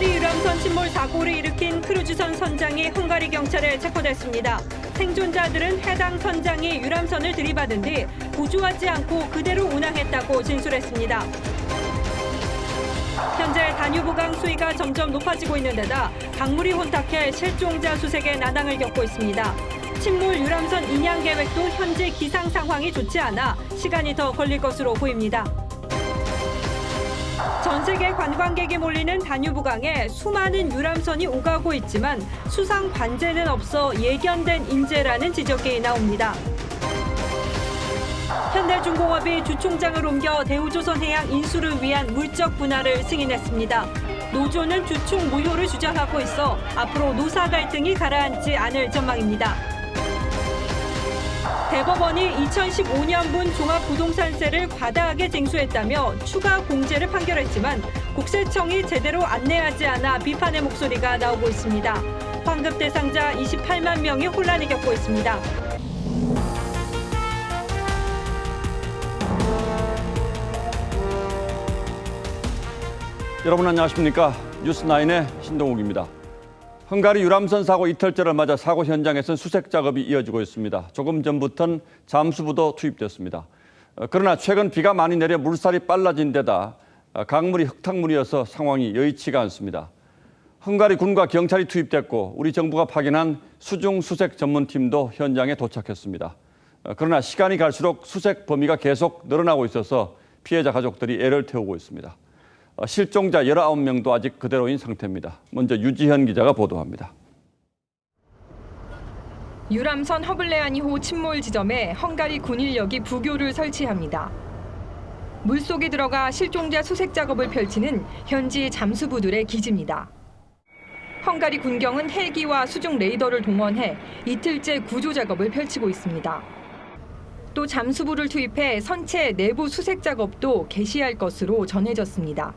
헝가리 유람선 침몰 사고를 일으킨 크루즈선 선장이 헝가리 경찰에 체포됐습니다. 생존자들은 해당 선장이 유람선을 들이받은 뒤 구조하지 않고 그대로 운항했다고 진술했습니다. 현재 다뉴브강 수위가 점점 높아지고 있는 데다 강물이 혼탁해 실종자 수색에 난항을 겪고 있습니다. 침몰 유람선 인양 계획도 현재 기상 상황이 좋지 않아 시간이 더 걸릴 것으로 보입니다. 전 세계 관광객이 몰리는 다뉴브강에 수많은 유람선이 오가고 있지만 수상 관제는 없어 예견된 인재라는 지적이 나옵니다. 현대중공업이 주총장을 옮겨 대우조선해양 인수를 위한 물적 분할을 승인했습니다. 노조는 주총 무효를 주장하고 있어 앞으로 노사 갈등이 가라앉지 않을 전망입니다. 대법원이 2015년분 종합부동산세를 과다하게 징수했다며 추가 공제를 판결했지만 국세청이 제대로 안내하지 않아 비판의 목소리가 나오고 있습니다. 환급 대상자 28만 명이 혼란을 겪고 있습니다. 여러분 안녕하십니까? 뉴스9의 신동욱입니다. 헝가리 유람선 사고 이틀째를 맞아 사고 현장에서는 수색 작업이 이어지고 있습니다. 조금 전부터는 잠수부도 투입됐습니다. 그러나 최근 비가 많이 내려 물살이 빨라진 데다 강물이 흙탕물이어서 상황이 여의치가 않습니다. 헝가리 군과 경찰이 투입됐고 우리 정부가 파견한 수중 수색 전문팀도 현장에 도착했습니다. 그러나 시간이 갈수록 수색 범위가 계속 늘어나고 있어서 피해자 가족들이 애를 태우고 있습니다. 실종자 19명도 아직 그대로인 상태입니다. 먼저 유지현 기자가 보도합니다. 유람선 허블레아니호 침몰 지점에 헝가리 군인력이 부교를 설치합니다. 물속에 들어가 실종자 수색 작업을 펼치는 현지 잠수부들의 기지입니다. 헝가리 군경은 헬기와 수중 레이더를 동원해 이틀째 구조 작업을 펼치고 있습니다. 또 잠수부를 투입해 선체 내부 수색 작업도 개시할 것으로 전해졌습니다.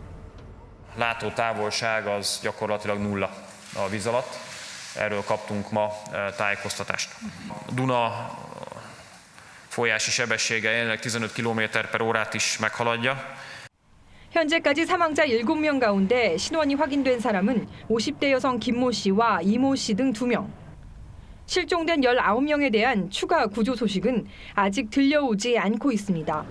Látó távolság az gyakorlatilag nulla a víz alatt. Erről kaptunk ma tájékoztatást. Duna folyási sebessége jelenleg 15 km/órát is meghaladja. 현재까지 사망자 7명 가운데 신원이 확인된 사람은 50대 여성 김모 씨와 이모 씨 등 2명. 실종된 19명에 대한 추가 구조 소식은 아직 들려오지 않고 있습니다.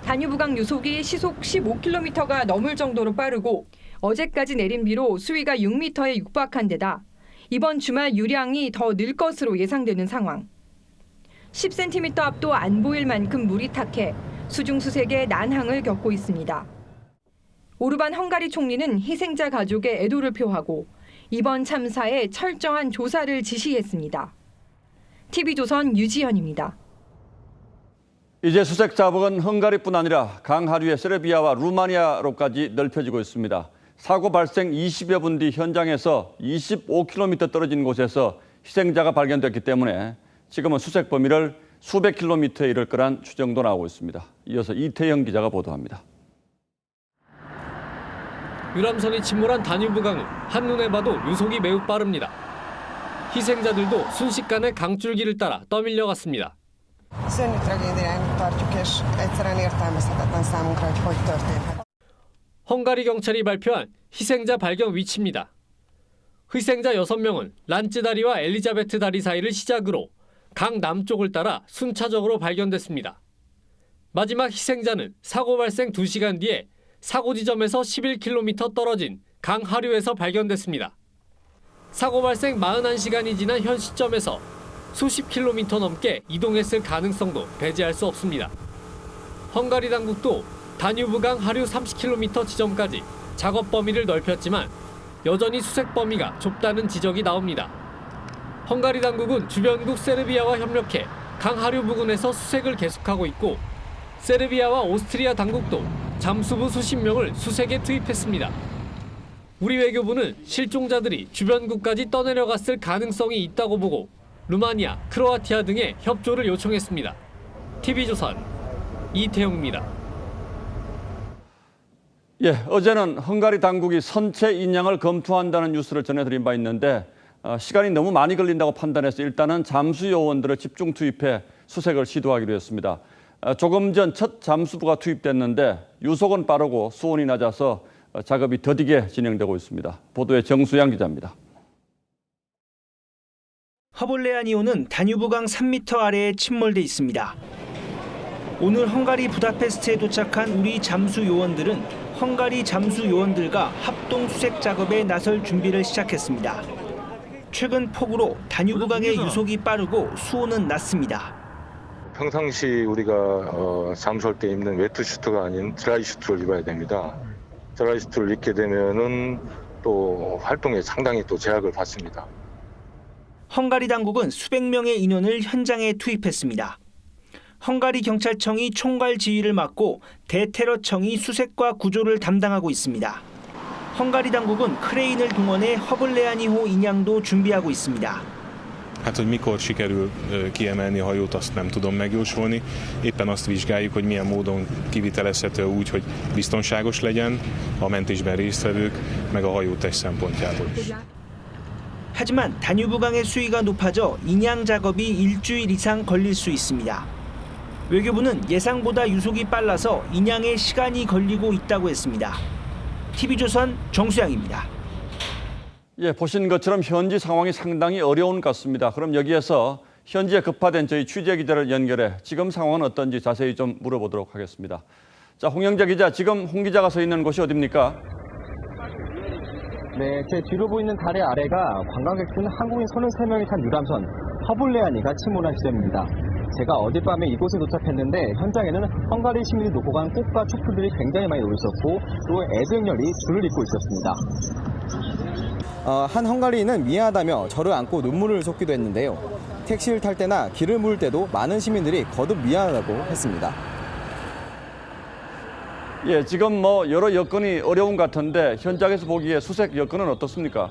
다뉴브강 유속이 시속 15km가 넘을 정도로 빠르고 어제까지 내린 비로 수위가 6m에 육박한 데다 이번 주말 유량이 더 늘 것으로 예상되는 상황. 10cm 앞도 안 보일 만큼 물이 탁해 수중 수색에 난항을 겪고 있습니다. 오르반 헝가리 총리는 희생자 가족에 애도를 표하고 이번 참사에 철저한 조사를 지시했습니다. TV조선 유지현입니다. 이제 수색 작업은 헝가리뿐 아니라 강 하류의 세르비아와 루마니아로까지 넓혀지고 있습니다. 사고 발생 20여 분 뒤 현장에서 25km 떨어진 곳에서 희생자가 발견됐기 때문에 지금은 수색 범위를 수백 킬로미터에 이를 거란 추정도 나오고 있습니다. 이어서 이태영 기자가 보도합니다. 유람선이 침몰한 다뉴브강은 한눈에 봐도 유속이 매우 빠릅니다. 희생자들도 순식간에 강줄기를 따라 떠밀려갔습니다. Szörnyű tragédiának tartjuk, és egyszerűen értelmezhetetlen számunkra, hogy történhet. 헝가리 경찰이 발표한 희생자 발견 위치입니다. 희생자 6명은 란츠 다리와 엘리자베트 다리 사이를 시작으로 강 남쪽을 따라 순차적으로 발견됐습니다. 마지막 희생자는 사고 발생 2시간 뒤에 사고 지점에서 11km 떨어진 강 하류에서 발견됐습니다. 사고 발생 41시간이 지난 현 시점에서 수십 킬로미터 넘게 이동했을 가능성도 배제할 수 없습니다. 헝가리 당국도 다뉴브강 하류 30km 지점까지 작업 범위를 넓혔지만 여전히 수색 범위가 좁다는 지적이 나옵니다. 헝가리 당국은 주변국 세르비아와 협력해 강 하류 부근에서 수색을 계속하고 있고 세르비아와 오스트리아 당국도 잠수부 수십 명을 수색에 투입했습니다. 우리 외교부는 실종자들이 주변국까지 떠내려갔을 가능성이 있다고 보고 루마니아, 크로아티아 등의 협조를 요청했습니다. TV조선 이태용입니다. 어제는 헝가리 당국이 선체 인양을 검토한다는 뉴스를 전해드린 바 있는데 시간이 너무 많이 걸린다고 판단해서 일단은 잠수 요원들을 집중 투입해 수색을 시도하기로 했습니다. 조금 전 첫 잠수부가 투입됐는데 유속은 빠르고 수온이 낮아서 작업이 더디게 진행되고 있습니다. 보도에 정수양 기자입니다. 허볼레아니호는 다뉴브강 3m 아래에 침몰돼 있습니다. 오늘 헝가리 부다페스트에 도착한 우리 잠수 요원들은 헝가리 잠수 요원들과 합동 수색 작업에 나설 준비를 시작했습니다. 최근 폭우로 다뉴브강의 유속이 빠르고 수온은 낮습니다. 평상시 우리가 잠수할 때 입는 웨트슈트가 아닌 드라이슈트를 입어야 됩니다. 드라이슈트를 입게 되면은 또 활동에 상당히 또 제약을 받습니다. 헝가리 당국은 수백 명의 인원을 현장에 투입했습니다. 헝가리 경찰청이 총괄 지휘를 맡고 대테러청이 수색과 구조를 담당하고 있습니다. 헝가리 당국은 크레인을 동원해 허볼레아니호 인양도 준비하고 있습니다. Hát, hogy mikor sikerül kiemelni a hajót, azt nem tudom megjósolni. Éppen azt vizsgáljuk, hogy milyen módon kivitelezhető úgy, hogy biztonságos legyen a mentésben résztvevők, meg a hajótest szempontjából is. 하지만 다뉴브강의 수위가 높아져 인양 작업이 일주일 이상 걸릴 수 있습니다. 외교부는 예상보다 유속이 빨라서 인양에 시간이 걸리고 있다고 했습니다. TV조선 정수양입니다. 예, 보신 것처럼 현지 상황이 상당히 어려운 것 같습니다. 그럼 여기에서 현지에 급파된 저희 취재 기자를 연결해 지금 상황은 어떤지 자세히 좀 물어보도록 하겠습니다. 자, 홍영재 기자, 지금 홍 기자가 서 있는 곳이 어디입니까? 네, 제 뒤로 보이는 다리 아래가 관광객 중 한국인 33명이 탄 유람선 허볼레아니가 침몰한 지점입니다. 제가 어젯밤에 이곳에 도착했는데 현장에는 헝가리 시민이 놓고 간 꽃과 촛불들이 굉장히 많이 놓여 있었고 또 애정열이 줄을 잇고 있었습니다. 한 헝가리인은 미안하다며 저를 안고 눈물을 쏟기도 했는데요. 택시를 탈 때나 길을 물을 때도 많은 시민들이 거듭 미안하다고 했습니다. 예, 지금 여러 여건이 어려운 것 같은데 현장에서 보기에 수색 여건은 어떻습니까?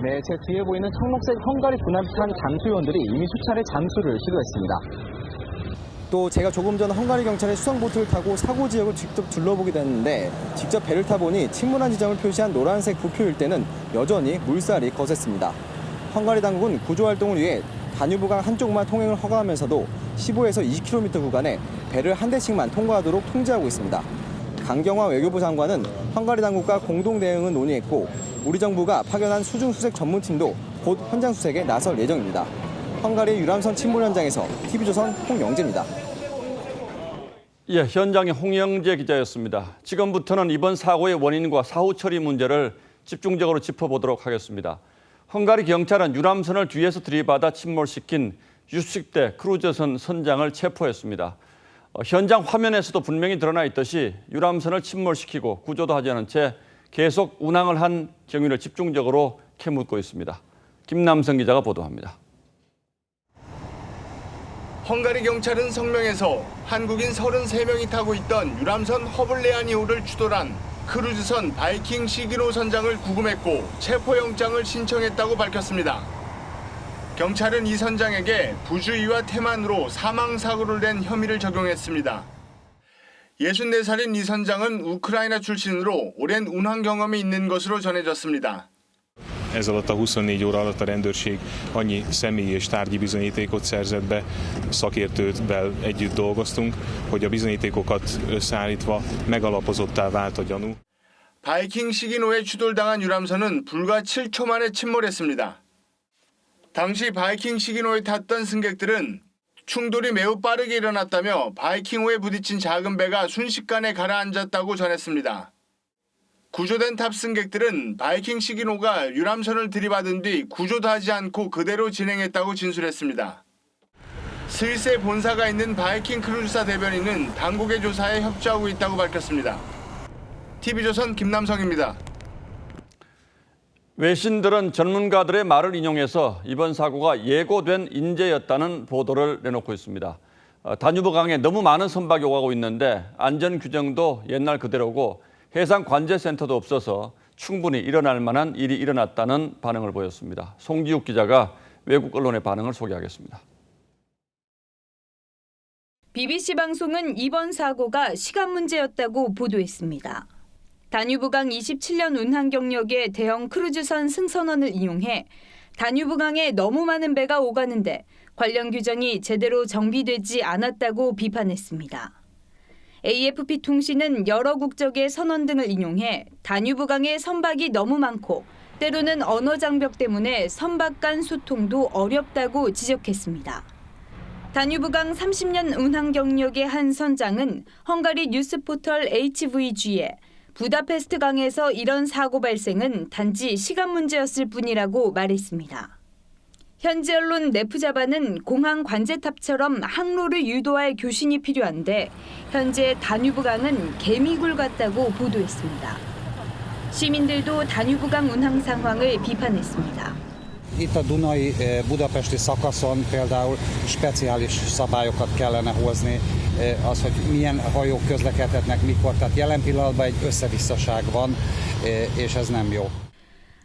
네, 제 뒤에 보이는 청록색 헝가리 군함탄 잠수요원들이 이미 수차례 잠수를 시도했습니다. 또 제가 조금 전 헝가리 경찰의 수상보트를 타고 사고 지역을 직접 둘러보기도 했는데 직접 배를 타보니 침몰한 지점을 표시한 노란색 부표 일대는 여전히 물살이 거셌습니다. 헝가리 당국은 구조활동을 위해 다뉴브강 한쪽만 통행을 허가하면서도 15에서 20km 구간에 배를 한 대씩만 통과하도록 통제하고 있습니다. 강경화 외교부 장관은 헝가리 당국과 공동 대응을 논의했고 우리 정부가 파견한 수중 수색 전문팀도 곧 현장 수색에 나설 예정입니다. 헝가리 유람선 침몰 현장에서 TV조선 홍영재입니다. 예, 현장의 홍영재 기자였습니다. 지금부터는 이번 사고의 원인과 사후 처리 문제를 집중적으로 짚어보도록 하겠습니다. 헝가리 경찰은 유람선을 뒤에서 들이받아 침몰시킨 60대 크루즈선 선장을 체포했습니다. 현장 화면에서도 분명히 드러나 있듯이 유람선을 침몰시키고 구조도 하지 않은 채 계속 운항을 한 경위를 집중적으로 캐묻고 있습니다. 김남성 기자가 보도합니다. 헝가리 경찰은 성명에서 한국인 33명이 타고 있던 유람선 허볼레아니호를 추돌한 크루즈선 바이킹 시기노 선장을 구금했고 체포영장을 신청했다고 밝혔습니다. 경찰은 이 선장에게 부주의와 태만으로 사망사고를 낸 혐의를 적용했습니다. 64살인 이 선장은 우크라이나 출신으로 오랜 운항 경험이 있는 것으로 전해졌습니다. Ez alatt a 24 óra alatt a rendőrség annyi személyi és tárgyi bizonyítékot szerzett be, szakértővel együtt dolgoztunk, hogy a bizonyítékokat összeállítva megalapozottá vált a gyanú. 바이킹 시기노에 추돌당한 유람선은 불과 7초 만에 침몰했습니다. 당시 바이킹 시기노에 탔던 승객들은 충돌이 매우 빠르게 일어났다며 바이킹호에 부딪힌 작은 배가 순식간에 가라앉았다고 전했습니다. 구조된 탑승객들은 바이킹 시기노가 유람선을 들이받은 뒤 구조도 하지 않고 그대로 진행했다고 진술했습니다. 스위스에 본사가 있는 바이킹 크루즈사 대변인은 당국의 조사에 협조하고 있다고 밝혔습니다. TV조선 김남성입니다. 외신들은 전문가들의 말을 인용해서 이번 사고가 예고된 인재였다는 보도를 내놓고 있습니다. 다뉴브강에 너무 많은 선박이 오가고 있는데 안전 규정도 옛날 그대로고 해상 관제센터도 없어서 충분히 일어날 만한 일이 일어났다는 반응을 보였습니다. 송지욱 기자가 외국 언론의 반응을 소개하겠습니다. BBC 방송은 이번 사고가 시간 문제였다고 보도했습니다. 다뉴브강 27년 운항 경력의 대형 크루즈선 승선원을 이용해 다뉴브강에 너무 많은 배가 오가는데 관련 규정이 제대로 정비되지 않았다고 비판했습니다. AFP 통신은 여러 국적의 선원 등을 인용해 다뉴브강의 선박이 너무 많고 때로는 언어 장벽 때문에 선박 간 소통도 어렵다고 지적했습니다. 다뉴브강 30년 운항 경력의 한 선장은 헝가리 뉴스 포털 HVG에 부다페스트 강에서 이런 사고 발생은 단지 시간 문제였을 뿐이라고 말했습니다. 현지 언론 네프자바는 공항 관제탑처럼 항로를 유도할 교신이 필요한데 현재 다뉴브강은 개미굴 같다고 보도했습니다. 시민들도 다뉴브강 운항 상황을 비판했습니다. Itt a Dunai budapesti szakaszon például speciális szabályokat kellene hozni, az, hogy milyen hajók közlekedhetnek mikor. Tehát jelen pillanatban egy összevisszaság van, és ez nem jó.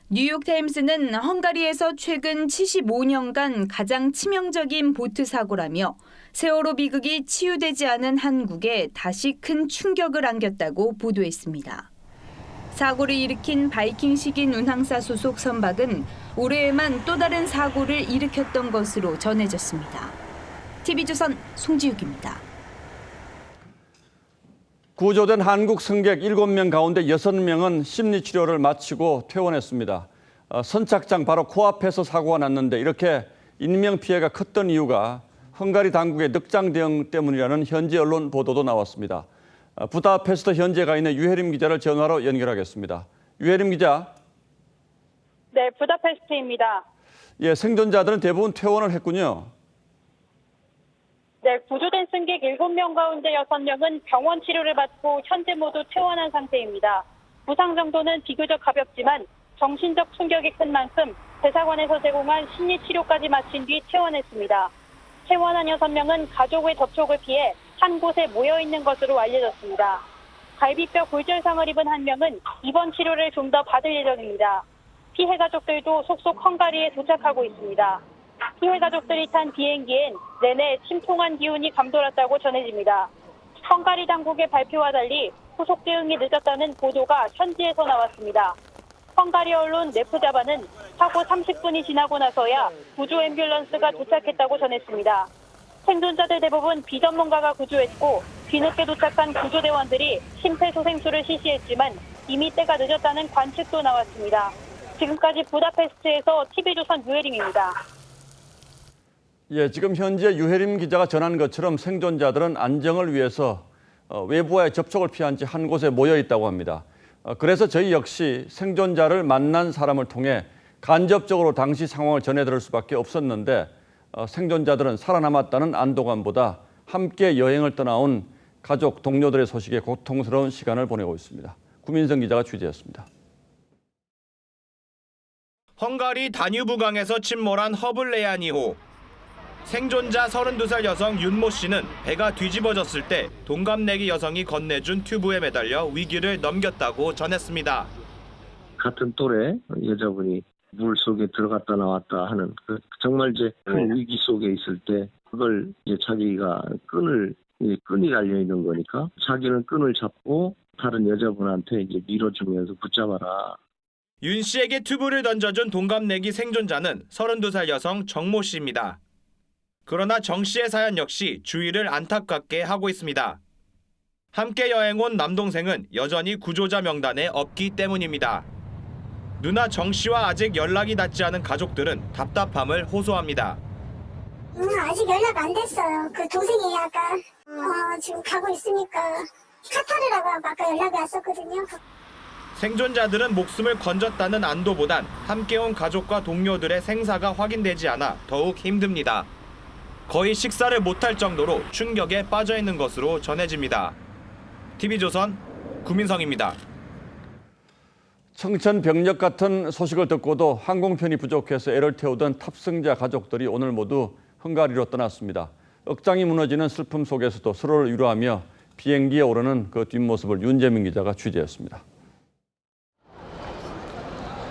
뉴욕타임스는 헝가리에서 최근 75년간 가장 치명적인 보트 사고라며 세월호 비극이 치유되지 않은 한국에 다시 큰 충격을 안겼다고 보도했습니다. 사고를 일으킨 바이킹 식인 운항사 소속 선박은 올해에만 또 다른 사고를 일으켰던 것으로 전해졌습니다. TV조선 송지욱입니다. 구조된 한국 승객 7명 가운데 6명은 심리치료를 마치고 퇴원했습니다. 선착장 바로 코앞에서 사고가 났는데 이렇게 인명피해가 컸던 이유가 헝가리 당국의 늑장 대응 때문이라는 현지 언론 보도도 나왔습니다. 부다페스트 현지에 가 있는 유혜림 기자를 전화로 연결하겠습니다. 유혜림 기자. 네, 부다페스트입니다. 예, 생존자들은 대부분 퇴원을 했군요. 네, 구조된 승객 7명 가운데 6명은 병원 치료를 받고 현재 모두 퇴원한 상태입니다. 부상 정도는 비교적 가볍지만 정신적 충격이 큰 만큼 대사관에서 제공한 심리 치료까지 마친 뒤 퇴원했습니다. 퇴원한 6명은 가족의 접촉을 피해 한 곳에 모여 있는 것으로 알려졌습니다. 갈비뼈 골절상을 입은 1명은 입원 치료를 좀 더 받을 예정입니다. 피해 가족들도 속속 헝가리에 도착하고 있습니다. 피해 가족들이 탄 비행기엔 내내 침통한 기운이 감돌았다고 전해집니다. 헝가리 당국의 발표와 달리 후속 대응이 늦었다는 보도가 현지에서 나왔습니다. 헝가리 언론 네프자바는 사고 30분이 지나고 나서야 구조 앰뷸런스가 도착했다고 전했습니다. 생존자들 대부분 비전문가가 구조했고 뒤늦게 도착한 구조대원들이 심폐소생술을 실시했지만 이미 때가 늦었다는 관측도 나왔습니다. 지금까지 부다페스트에서 TV조선 유혜림입니다. 예, 지금 현재 유혜림 기자가 전한 것처럼 생존자들은 안정을 위해서 외부와의 접촉을 피한 채 한 곳에 모여 있다고 합니다. 그래서 저희 역시 생존자를 만난 사람을 통해 간접적으로 당시 상황을 전해드릴 수밖에 없었는데 생존자들은 살아남았다는 안도감보다 함께 여행을 떠나온 가족, 동료들의 소식에 고통스러운 시간을 보내고 있습니다. 구민성 기자가 취재했습니다. 헝가리 다뉴브강에서 침몰한 허블레아니호. 생존자 32살 여성 윤모 씨는 배가 뒤집어졌을 때 동갑내기 여성이 건네준 튜브에 매달려 위기를 넘겼다고 전했습니다. 같은 또래 여자분이 물 속에 들어갔다 나왔다 하는 정말 이제 큰 위기 속에 있을 때 그걸 이제 자기가 끈이 달려 있는 거니까 자기는 끈을 잡고 다른 여자분한테 이제 밀어주면서 붙잡아라. 윤 씨에게 튜브를 던져준 동갑내기 생존자는 32살 여성 정모 씨입니다. 그러나 정 씨의 사연 역시 주위를 안타깝게 하고 있습니다. 함께 여행 온 남동생은 여전히 구조자 명단에 없기 때문입니다. 누나 정 씨와 아직 연락이 닿지 않은 가족들은 답답함을 호소합니다. 아직 연락 안 됐어요. 그 동생이 아까 지금 가고 있으니까 카타르라고 하고 아까 연락이 왔었거든요. 생존자들은 목숨을 건졌다는 안도보단 함께 온 가족과 동료들의 생사가 확인되지 않아 더욱 힘듭니다. 거의 식사를 못할 정도로 충격에 빠져 있는 것으로 전해집니다. TV조선 구민성입니다. 청천벽력 같은 소식을 듣고도 항공편이 부족해서 애를 태우던 탑승자 가족들이 오늘 모두 헝가리로 떠났습니다. 억장이 무너지는 슬픔 속에서도 서로를 위로하며 비행기에 오르는 그 뒷모습을 윤재민 기자가 취재했습니다.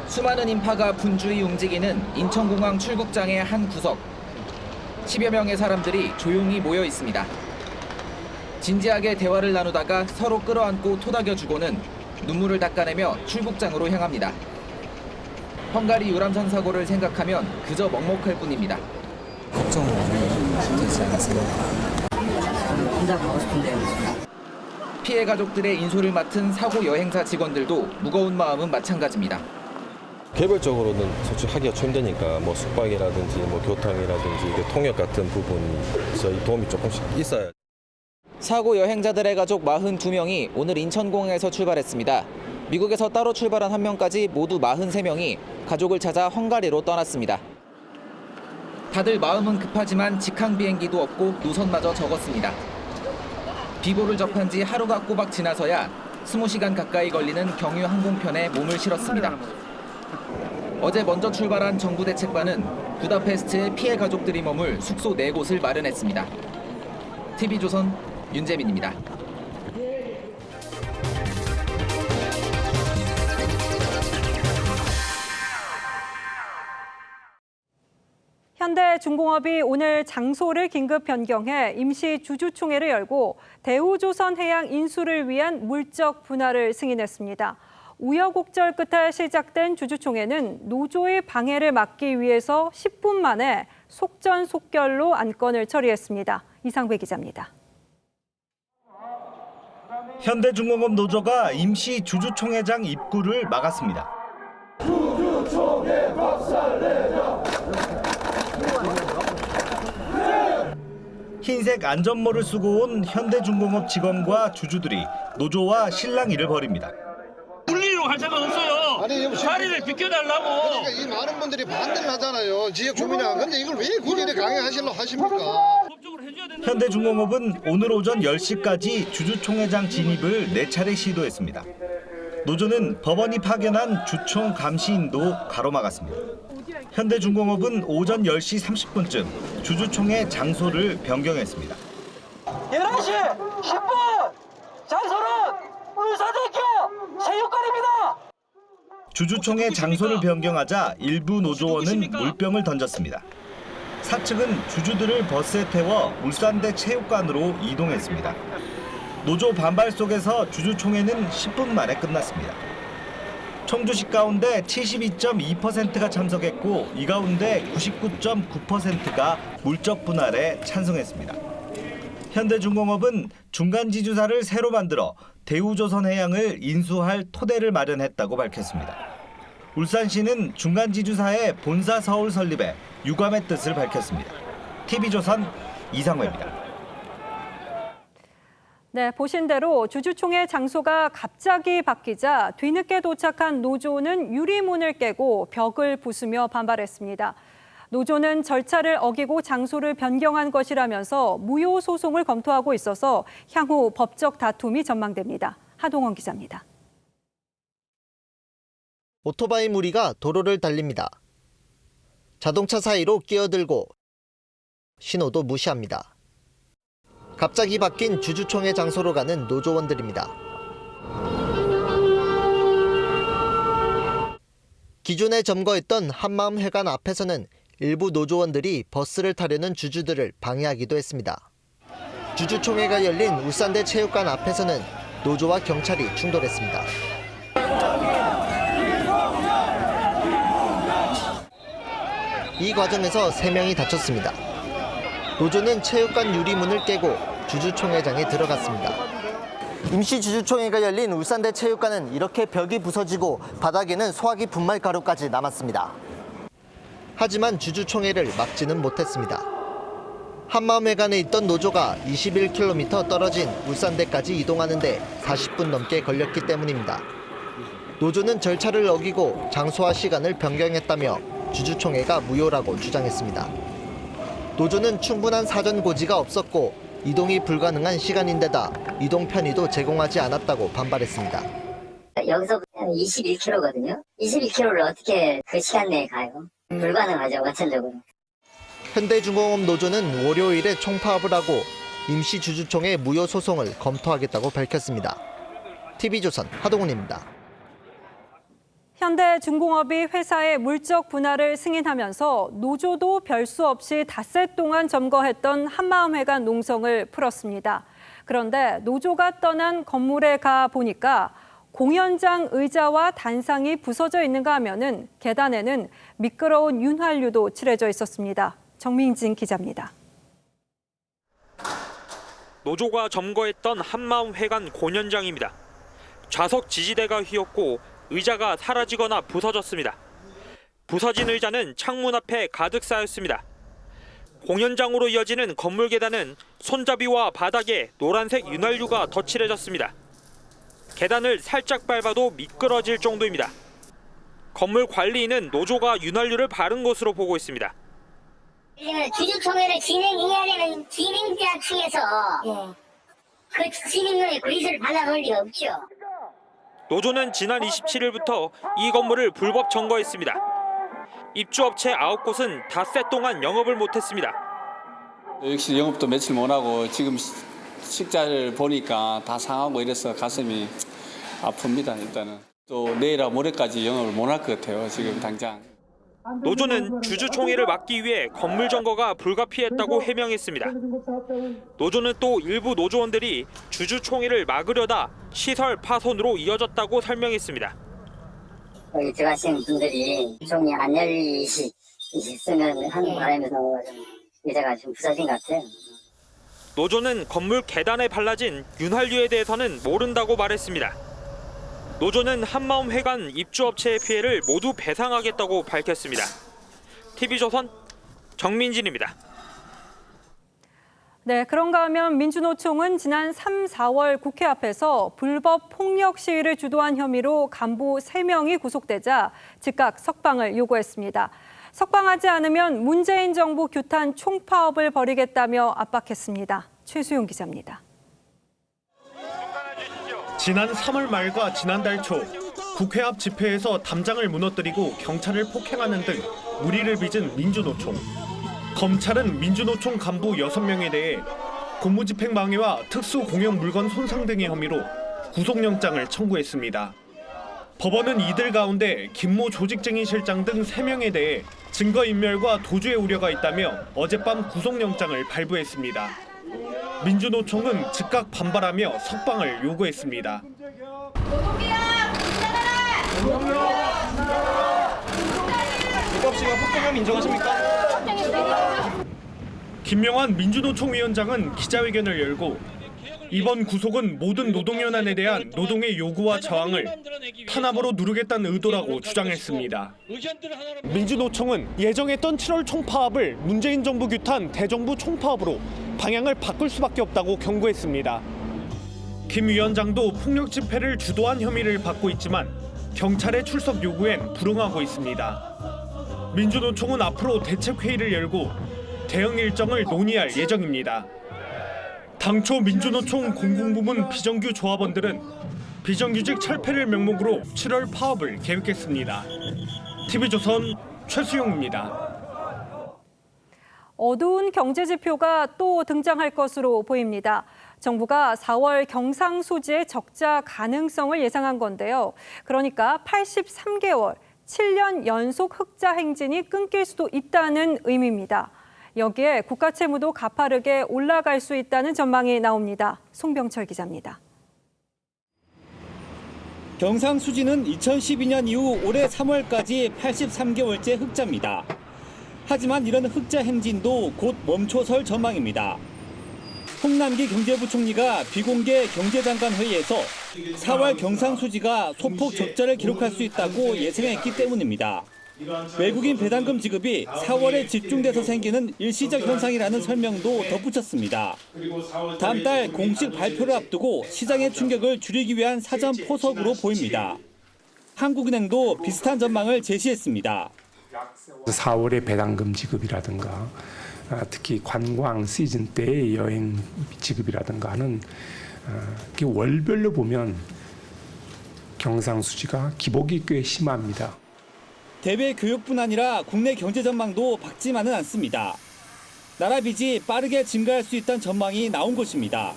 수많은 인파가 분주히 움직이는 인천공항 출국장의 한 구석. 10여 명의 사람들이 조용히 모여 있습니다. 진지하게 대화를 나누다가 서로 끌어안고 토닥여주고는 눈물을 닦아내며 출국장으로 향합니다. 헝가리 유람선 사고를 생각하면 그저 먹먹할 뿐입니다. 걱정은 되지 않았어요? 혼자 가고 싶은데. 피해 가족들의 인솔을 맡은 사고 여행사 직원들도 무거운 마음은 마찬가지입니다. 개별적으로는 솔직히 하기가 좀 힘드니까 뭐 숙박이라든지 뭐 교통이라든지 이게 통역 같은 부분이 저희 도움이 조금씩 있어야. 사고 여행자들의 가족 42명이 오늘 인천공항에서 출발했습니다. 미국에서 따로 출발한 한 명까지 모두 43명이 가족을 찾아 헝가리로 떠났습니다. 다들 마음은 급하지만 직항 비행기도 없고 노선마저 적었습니다. 비보를 접한 지 하루가 꼬박 지나서야 20시간 가까이 걸리는 경유 항공편에 몸을 실었습니다. 어제 먼저 출발한 정부 대책반은 부다페스트의 피해 가족들이 머물 숙소 4곳을 마련했습니다. TV조선 윤재민입니다. 현대중공업이 오늘 장소를 긴급 변경해 임시 주주총회를 열고 대우조선해양 인수를 위한 물적 분할을 승인했습니다. 우여곡절 끝에 시작된 주주총회는 노조의 방해를 막기 위해서 10분 만에 속전속결로 안건을 처리했습니다. 이상배 기자입니다. 현대중공업 노조가 임시 주주총회장 입구를 막았습니다. 주주총회 박살내자. 흰색 안전모를 쓰고 온 현대중공업 직원과 주주들이 노조와 실랑이를 벌입니다. 물리로 할 생각 없어요. 아니, 자리를 비켜달라고. 그러니까 이 많은 분들이 반대를 하잖아요. 지역 주민이랑. 근데 이걸 왜 굳이 이렇게 강행하시려고 하십니까? 현대중공업은 오늘 오전 10시까지 주주총회장 진입을 4차례 시도했습니다. 노조는 법원이 파견한 주총 감시인도 가로막았습니다. 현대중공업은 오전 10시 30분쯤 주주총회 장소를 변경했습니다. 11시 10분! 장소는 울산대교 체육관입니다! 주주총회 장소를 변경하자 일부 노조원은 물병을 던졌습니다. 사측은 주주들을 버스에 태워 울산대 체육관으로 이동했습니다. 노조 반발 속에서 주주총회는 10분 만에 끝났습니다. 청주시 가운데 72.2%가 참석했고 이 가운데 99.9%가 물적 분할에 찬성했습니다. 현대중공업은 중간지주사를 새로 만들어 대우조선해양을 인수할 토대를 마련했다고 밝혔습니다. 울산시는 중간지주사의 본사 서울 설립에 유감의 뜻을 밝혔습니다. TV조선 이상회입니다. 네, 보신 대로 주주총회 장소가 갑자기 바뀌자 뒤늦게 도착한 노조는 유리문을 깨고 벽을 부수며 반발했습니다. 노조는 절차를 어기고 장소를 변경한 것이라면서 무효 소송을 검토하고 있어서 향후 법적 다툼이 전망됩니다. 하동원 기자입니다. 오토바이 무리가 도로를 달립니다. 자동차 사이로 끼어들고 신호도 무시합니다. 갑자기 바뀐 주주총회 장소로 가는 노조원들입니다. 기존에 점거했던 한마음회관 앞에서는 일부 노조원들이 버스를 타려는 주주들을 방해하기도 했습니다. 주주총회가 열린 울산대 체육관 앞에서는 노조와 경찰이 충돌했습니다. 이 과정에서 3명이 다쳤습니다. 노조는 체육관 유리문을 깨고 주주총회장에 들어갔습니다. 임시 주주총회가 열린 울산대 체육관은 이렇게 벽이 부서지고 바닥에는 소화기 분말 가루까지 남았습니다. 하지만 주주총회를 막지는 못했습니다. 한마음회관에 있던 노조가 21km 떨어진 울산대까지 이동하는데 40분 넘게 걸렸기 때문입니다. 노조는 절차를 어기고 장소와 시간을 변경했다며 주주총회가 무효라고 주장했습니다. 노조는 충분한 사전 고지가 없었고 이동이 불가능한 시간인데다 이동 편의도 제공하지 않았다고 반발했습니다. 여기서부터 21km거든요. 21km를 어떻게 그 시간 내에 가요? 불가능하죠, 원천적으로. 현대중공업 노조는 월요일에 총파업을 하고 임시 주주총회 무효 소송을 검토하겠다고 밝혔습니다. TV조선 하동훈입니다. 현대중공업이 회사의 물적 분할을 승인하면서 노조도 별수 없이 닷새 동안 점거했던 한마음회관 농성을 풀었습니다. 그런데 노조가 떠난 건물에 가 보니까 공연장 의자와 단상이 부서져 있는가 하면은 계단에는 미끄러운 윤활유도 칠해져 있었습니다. 정민진 기자입니다. 노조가 점거했던 한마음회관 공연장입니다. 좌석 지지대가 휘었고 의자가 사라지거나 부서졌습니다. 부서진 의자는 창문 앞에 가득 쌓였습니다. 공연장으로 이어지는 건물 계단은 손잡이와 바닥에 노란색 윤활유가 덧칠해졌습니다. 계단을 살짝 밟아도 미끄러질 정도입니다. 건물 관리인은 노조가 윤활유를 바른 것으로 보고 있습니다. 주주총회를 진행해야 되는 진행자 측에서 그 진행료에 거리수를 받아놓을 리가 없죠. 노조는 지난 27일부터 이 건물을 불법 점거했습니다. 입주업체 9곳은 닷새 동안 영업을 못했습니다. 역시 영업도 며칠 못하고 지금 식자를 보니까 다 상하고 이래서 가슴이 아픕니다. 일단은 또 내일하고 모레까지 영업을 못할 것 같아요. 지금 당장. 노조는 주주총회를 막기 위해 건물 점거가 불가피했다고 해명했습니다. 노조는 또 일부 노조원들이 주주총회를 막으려다 시설 파손으로 이어졌다고 설명했습니다. 여기 들어가시는 분들이 총이 안 열리시면 하는 바람에서 좀 의자가 좀 부서진 것 같아요. 노조는 건물 계단에 발라진 윤활유에 대해서는 모른다고 말했습니다. 노조는 한마음회관 입주업체의 피해를 모두 배상하겠다고 밝혔습니다. TV조선 정민진입니다. 네, 그런가 하면 민주노총은 지난 3, 4월 국회 앞에서 불법 폭력 시위를 주도한 혐의로 간부 3명이 구속되자 즉각 석방을 요구했습니다. 석방하지 않으면 문재인 정부 규탄 총파업을 벌이겠다며 압박했습니다. 최수용 기자입니다. 지난 3월 말과 지난달 초 국회 앞 집회에서 담장을 무너뜨리고 경찰을 폭행하는 등 무리를 빚은 민주노총. 검찰은 민주노총 간부 6명에 대해 공무집행 방해와 특수공영 물건 손상 등의 혐의로 구속영장을 청구했습니다. 법원은 이들 가운데 김모 조직증인 실장 등 3명에 대해 증거인멸과 도주의 우려가 있다며 어젯밤 구속영장을 발부했습니다. 민주노총은 즉각 반발하며 석방을 요구했습니다. 이값씨가 폭행함 인정하십니까? 김명환 민주노총 위원장은 기자회견을 열고 이번 구속은 모든 노동연합에 대한 노동의 요구와 저항을 탄압으로 누르겠다는 의도라고 주장했습니다. 민주노총은 예정했던 7월 총파업을 문재인 정부 규탄 대정부 총파업으로 방향을 바꿀 수밖에 없다고 경고했습니다. 김 위원장도 폭력 집회를 주도한 혐의를 받고 있지만 경찰의 출석 요구엔 불응하고 있습니다. 민주노총은 앞으로 대책회의를 열고 대응 일정을 논의할 예정입니다. 당초 민주노총 공공부문 비정규 조합원들은 비정규직 철폐를 명목으로 7월 파업을 계획했습니다. TV조선 최수용입니다. 어두운 경제 지표가 또 등장할 것으로 보입니다. 정부가 4월 경상수지의 적자 가능성을 예상한 건데요. 그러니까 83개월, 7년 연속 흑자 행진이 끊길 수도 있다는 의미입니다. 여기에 국가 채무도 가파르게 올라갈 수 있다는 전망이 나옵니다. 송병철 기자입니다. 경상수지는 2012년 이후 올해 3월까지 83개월째 흑자입니다. 하지만 이런 흑자 행진도 곧 멈춰설 전망입니다. 홍남기 경제부총리가 비공개 경제장관 회의에서 4월 경상수지가 소폭 적자를 기록할 수 있다고 예상했기 때문입니다. 외국인 배당금 지급이 4월에 집중돼서 생기는 일시적 현상이라는 설명도 덧붙였습니다. 다음 달 공식 발표를 앞두고 시장의 충격을 줄이기 위한 사전 포석으로 보입니다. 한국은행도 비슷한 전망을 제시했습니다. 4월의 배당금 지급이라든가 특히 관광 시즌 때의 여행 지급이라든가 하는 월별로 보면 경상수지가 기복이 꽤 심합니다. 대외 교육뿐 아니라 국내 경제 전망도 밝지만은 않습니다. 나라 빚이 빠르게 증가할 수 있다는 전망이 나온 것입니다.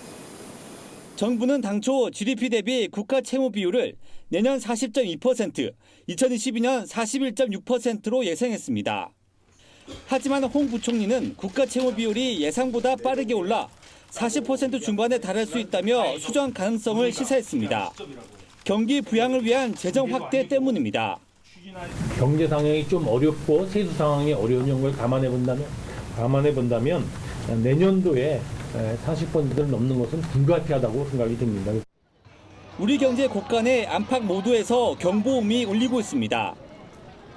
정부는 당초 GDP 대비 국가 채무 비율을 내년 40.2%, 2022년 41.6%로 예상했습니다. 하지만 홍 부총리는 국가 채무 비율이 예상보다 빠르게 올라 40% 중반에 달할 수 있다며 수정 가능성을 시사했습니다. 경기 부양을 위한 재정 확대 때문입니다. 경제 상황이 좀 어렵고 세수 상황이 어려운 걸 감안해 본다면 내년도에 40%를 넘는 것은 불가피하다고 생각이 듭니다. 우리 경제 곳간의 안팎 모두에서 경보음이 울리고 있습니다.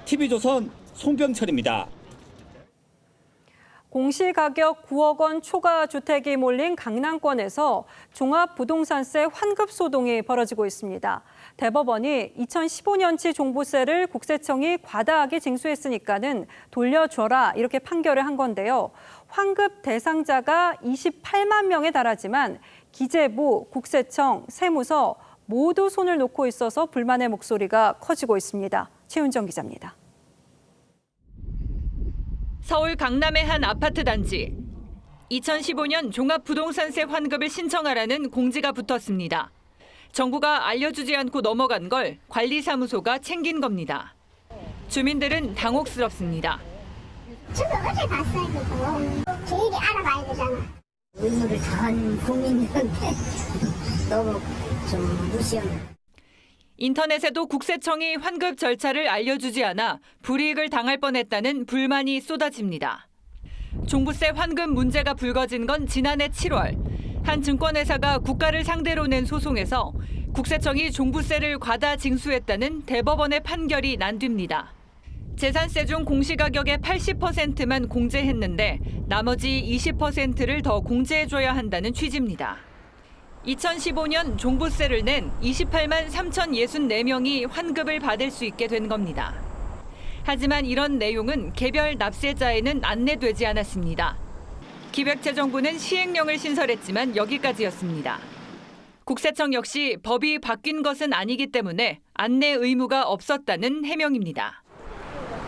TV조선 송병철입니다. 공시가격 9억 원 초과 주택이 몰린 강남권에서 종합부동산세 환급 소동이 벌어지고 있습니다. 대법원이 2015년치 종부세를 국세청이 과다하게 징수했으니까는 돌려줘라 이렇게 판결을 한 건데요. 환급 대상자가 28만 명에 달하지만 기재부, 국세청, 세무서 모두 손을 놓고 있어서 불만의 목소리가 커지고 있습니다. 최윤정 기자입니다. 서울 강남의 한 아파트 단지. 2015년 종합부동산세 환급을 신청하라는 공지가 붙었습니다. 정부가 알려주지 않고 넘어간 걸 관리사무소가 챙긴 겁니다. 주민들은 당혹스럽습니다. 저도 어제 봤어요, 그거. 개인이 알아봐야 되잖아. 의무를 다한 국민들한테 너무 좀 무시한. 인터넷에도 국세청이 환급 절차를 알려주지 않아 불이익을 당할 뻔했다는 불만이 쏟아집니다. 종부세 환급 문제가 불거진 건 지난해 7월. 한 증권회사가 국가를 상대로 낸 소송에서 국세청이 종부세를 과다 징수했다는 대법원의 판결이 난 뒤입니다. 재산세 중 공시가격의 80%만 공제했는데 나머지 20%를 더 공제해줘야 한다는 취지입니다. 2015년 종부세를 낸 28만 3,064명이 환급을 받을 수 있게 된 겁니다. 하지만 이런 내용은 개별 납세자에는 안내되지 않았습니다. 기획재정부는 시행령을 신설했지만 여기까지였습니다. 국세청 역시 법이 바뀐 것은 아니기 때문에 안내 의무가 없었다는 해명입니다.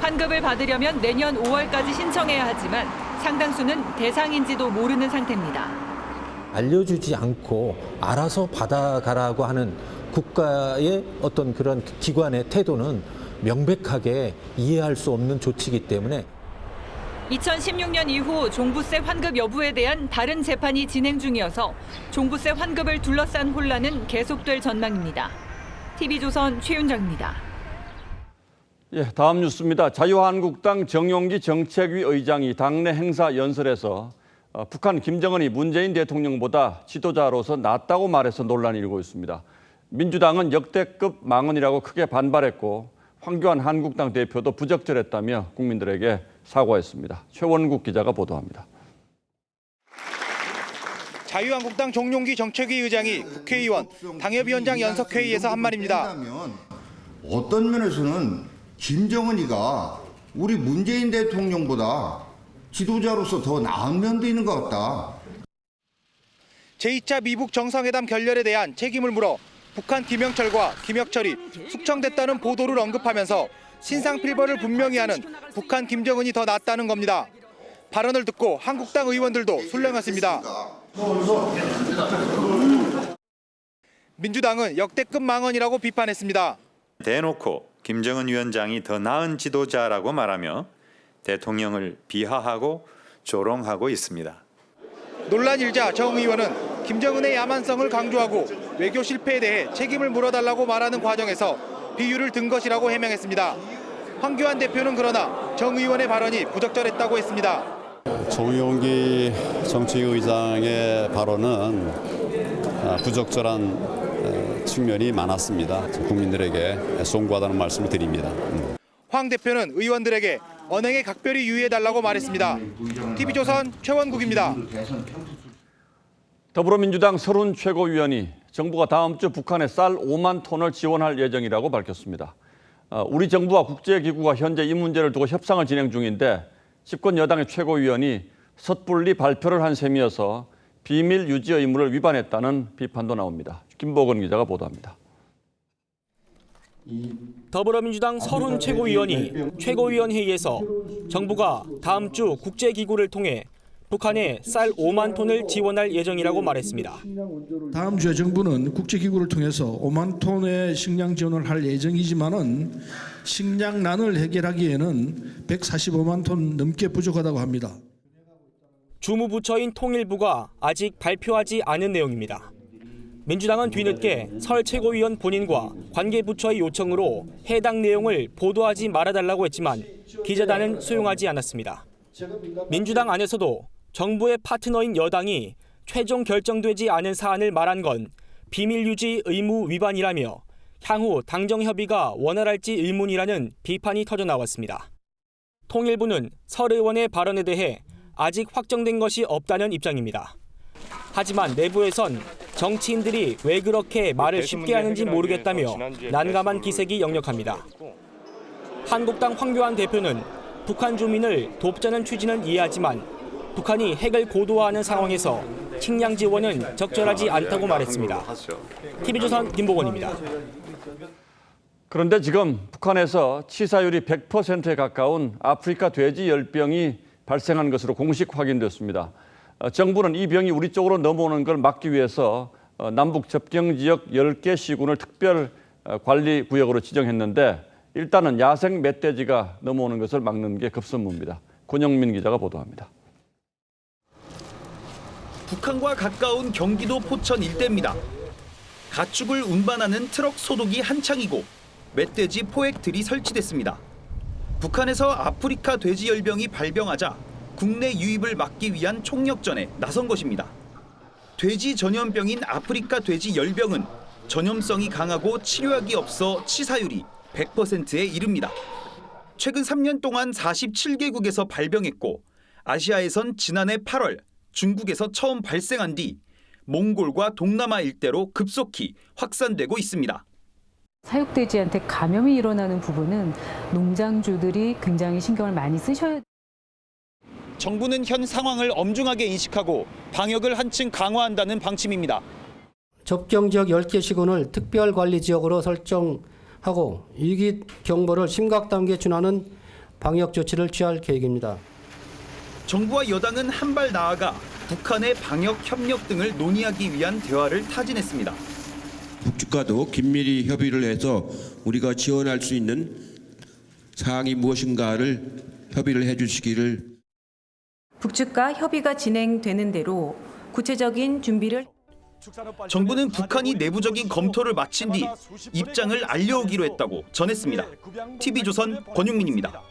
환급을 받으려면 내년 5월까지 신청해야 하지만 상당수는 대상인지도 모르는 상태입니다. 알려주지 않고 알아서 받아가라고 하는 국가의 어떤 그런 기관의 태도는 명백하게 이해할 수 없는 조치이기 때문에 2016년 이후 종부세 환급 여부에 대한 다른 재판이 진행 중이어서 종부세 환급을 둘러싼 혼란은 계속될 전망입니다. TV조선 최윤정입니다. 예, 다음 뉴스입니다. 자유한국당 정용기 정책위 의장이 당내 행사 연설에서 북한 김정은이 문재인 대통령보다 지도자로서 낫다고 말해서 논란이 일고 있습니다. 민주당은 역대급 망언이라고 크게 반발했고 황교안 한국당 대표도 부적절했다며 국민들에게 사과했습니다. 최원국 기자가 보도합니다. 자유한국당 정용기 정책위 의장이 국회의원 당협위원장 연석회의에서 한 말입니다. 어떤 면에서는 김정은이가 우리 문재인 대통령보다 지도자로서 더 나은 면도 있는 것 같다. 제2차 미북 정상회담 결렬에 대한 책임을 물어 북한 김영철과 김혁철이 숙청됐다는 보도를 언급하면서 신상필벌을 분명히 하는 북한 김정은이 더 낫다는 겁니다. 발언을 듣고 한국당 의원들도 술렁였습니다. 민주당은 역대급 망언이라고 비판했습니다. 대놓고 김정은 위원장이 더 나은 지도자라고 말하며 대통령을 비하하고 조롱하고 있습니다. 논란 일자 정 의원은 김정은의 야만성을 강조하고 외교 실패에 대해 책임을 물어달라고 말하는 과정에서 비유를 든 것이라고 해명했습니다. 황교안 대표는 그러나 정 의원의 발언이 부적절했다고 했습니다. 정용기 정책의장의 발언은 부적절한 측면이 많았습니다. 국민들에게 송구하다는 말씀을 드립니다. 황 대표는 의원들에게 언행에 각별히 유의해달라고 말했습니다. TV조선 최원국입니다. 더불어민주당 서른 최고위원이 정부가 다음 주 북한에 쌀 5만 톤을 지원할 예정이라고 밝혔습니다. 우리 정부와 국제기구가 현재 이 문제를 두고 협상을 진행 중인데 집권 여당의 최고위원이 섣불리 발표를 한 셈이어서 비밀 유지 의무를 위반했다는 비판도 나옵니다. 김보건 기자가 보도합니다. 더불어민주당 서른 최고위원이 최고위원 회의에서 정부가 다음 주 국제기구를 통해 북한에 쌀 5만 톤을 지원할 예정이라고 말했습니다. 다음 주에 정부는 국제기구를 통해서 5만 톤의 식량 지원을 할 예정이지만은 식량난을 해결하기에는 145만 톤 넘게 부족하다고 합니다. 주무부처인 통일부가 아직 발표하지 않은 내용입니다. 민주당은 뒤늦게 설 최고위원 본인과 관계부처의 요청으로 해당 내용을 보도하지 말아달라고 했지만 기자단은 수용하지 않았습니다. 민주당 안에서도 정부의 파트너인 여당이 최종 결정되지 않은 사안을 말한 건 비밀 유지 의무 위반이라며 향후 당정 협의가 원활할지 의문이라는 비판이 터져나왔습니다. 통일부는 설 의원의 발언에 대해 아직 확정된 것이 없다는 입장입니다. 하지만 내부에선 정치인들이 왜 그렇게 말을 쉽게 하는지 모르겠다며 난감한 기색이 역력합니다. 한국당 황교안 대표는 북한 주민을 돕자는 취지는 이해하지만 북한이 핵을 고도화하는 상황에서 식량 지원은 적절하지 않다고 말했습니다. TV조선 김보건입니다. 그런데 지금 북한에서 치사율이 100%에 가까운 아프리카 돼지 열병이 발생한 것으로 공식 확인됐습니다. 정부는 이 병이 우리 쪽으로 넘어오는 걸 막기 위해서 남북 접경 지역 10개 시군을 특별 관리 구역으로 지정했는데 일단은 야생 멧돼지가 넘어오는 것을 막는 게 급선무입니다. 권영민 기자가 보도합니다. 북한과 가까운 경기도 포천 일대입니다. 가축을 운반하는 트럭 소독이 한창이고 멧돼지 포획들이 설치됐습니다. 북한에서 아프리카 돼지 열병이 발병하자 국내 유입을 막기 위한 총력전에 나선 것입니다. 돼지 전염병인 아프리카 돼지 열병은 전염성이 강하고 치료약이 없어 치사율이 100%에 이릅니다. 최근 3년 동안 47개국에서 발병했고 아시아에선 지난해 8월 중국에서 처음 발생한 뒤 몽골과 동남아 일대로 급속히 확산되고 있습니다. 사육돼지한테 감염이 일어나는 부분은 농장주들이 굉장히 신경을 많이 쓰셔야 돼요. 정부는 현 상황을 엄중하게 인식하고 방역을 한층 강화한다는 방침입니다. 접경 지역 10개 시군을 특별 관리 지역으로 설정하고 위기 경보를 심각 단계에 준하는 방역 조치를 취할 계획입니다. 정부와 여당은 한 발 나아가 북한의 방역 협력 등을 논의하기 위한 대화를 타진했습니다. 북측과도 긴밀히 협의를 해서 우리가 지원할 수 있는 사항이 무엇인가를 협의를 해주시기를. 북측과 협의가 진행되는 대로 구체적인 준비를. 정부는 북한이 내부적인 검토를 마친 뒤 입장을 알려오기로 했다고 전했습니다. TV조선 권용민입니다.